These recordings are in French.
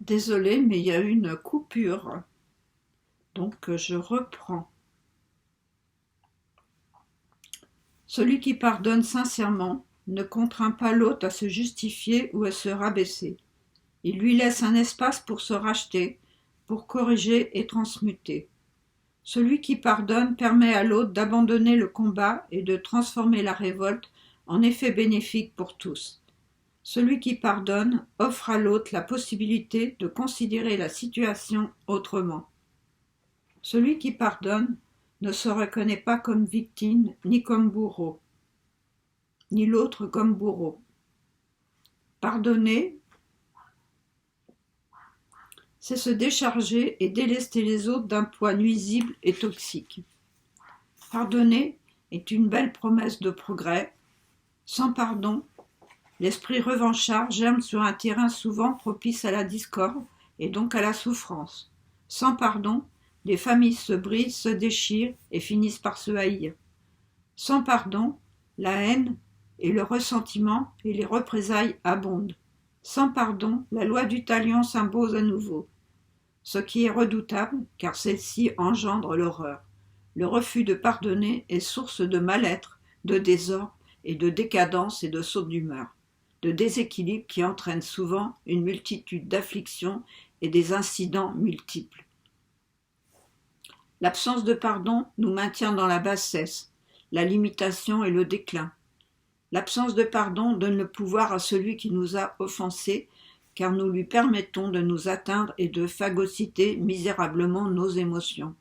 Désolée, mais il y a eu une coupure. Donc je reprends. Celui qui pardonne sincèrement ne contraint pas l'autre à se justifier ou à se rabaisser. Il lui laisse un espace pour se racheter, pour corriger et transmuter. Celui qui pardonne permet à l'autre d'abandonner le combat et de transformer la révolte en effet bénéfique pour tous. Celui qui pardonne offre à l'autre la possibilité de considérer la situation autrement. Celui qui pardonne ne se reconnaît pas comme victime ni comme bourreau, ni l'autre comme bourreau. Pardonner, c'est se décharger et délester les autres d'un poids nuisible et toxique. Pardonner est une belle promesse de progrès. Sans pardon, l'esprit revanchard germe sur un terrain souvent propice à la discorde et donc à la souffrance. Sans pardon, les familles se brisent, se déchirent et finissent par se haïr. Sans pardon, la haine et le ressentiment et les représailles abondent. Sans pardon, la loi du talion s'impose à nouveau. Ce qui est redoutable, car celle-ci engendre l'horreur. Le refus de pardonner est source de mal-être, de désordre et de décadence et de saut d'humeur, de déséquilibre qui entraînent souvent une multitude d'afflictions et des incidents multiples. L'absence de pardon nous maintient dans la bassesse, la limitation et le déclin. L'absence de pardon donne le pouvoir à celui qui nous a offensés, car nous lui permettons de nous atteindre et de phagocyter misérablement nos émotions.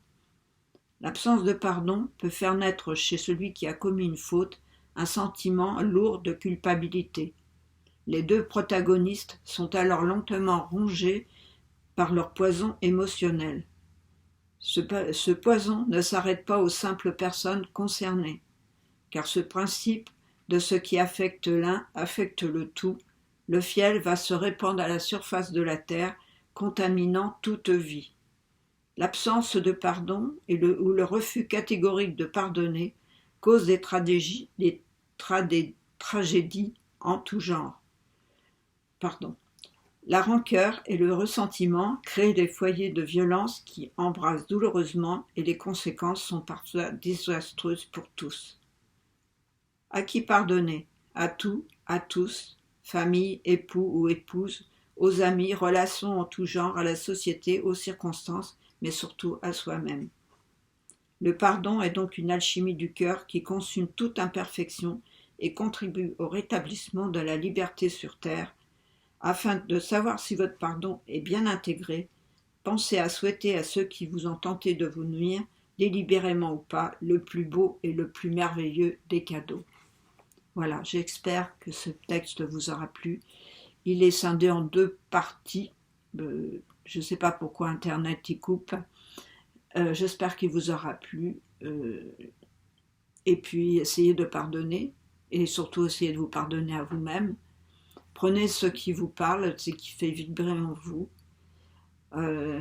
L'absence de pardon peut faire naître chez celui qui a commis une faute un sentiment lourd de culpabilité. Les deux protagonistes sont alors lentement rongés par leur poison émotionnel. Ce poison ne s'arrête pas aux simples personnes concernées, car ce principe de ce qui affecte l'un affecte le tout. Le fiel va se répandre à la surface de la terre, contaminant toute vie. L'absence de pardon ou le refus catégorique de pardonner cause des tragédies en tout genre. La rancœur et le ressentiment créent des foyers de violence qui embrasent douloureusement et les conséquences sont parfois désastreuses pour tous. À qui pardonner? À tout, à tous, famille, époux ou épouse, aux amis, relations en tout genre, à la société, aux circonstances, mais surtout à soi-même. Le pardon est donc une alchimie du cœur qui consume toute imperfection et contribue au rétablissement de la liberté sur terre. Afin de savoir si votre pardon est bien intégré, pensez à souhaiter à ceux qui vous ont tenté de vous nuire, délibérément ou pas, le plus beau et le plus merveilleux des cadeaux. Voilà, j'espère que ce texte vous aura plu. Il est scindé en deux parties. Je ne sais pas pourquoi Internet y coupe. J'espère qu'il vous aura plu. Et puis, essayez de pardonner. Et surtout, essayez de vous pardonner à vous-même. Prenez ce qui vous parle, ce qui fait vibrer en vous.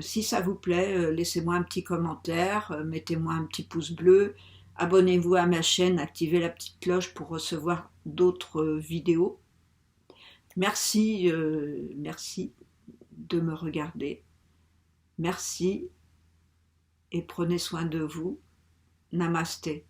Si ça vous plaît, laissez-moi un petit commentaire, mettez-moi un petit pouce bleu. Abonnez-vous à ma chaîne, activez la petite cloche pour recevoir d'autres vidéos. Merci de me regarder. Merci et prenez soin de vous. Namasté.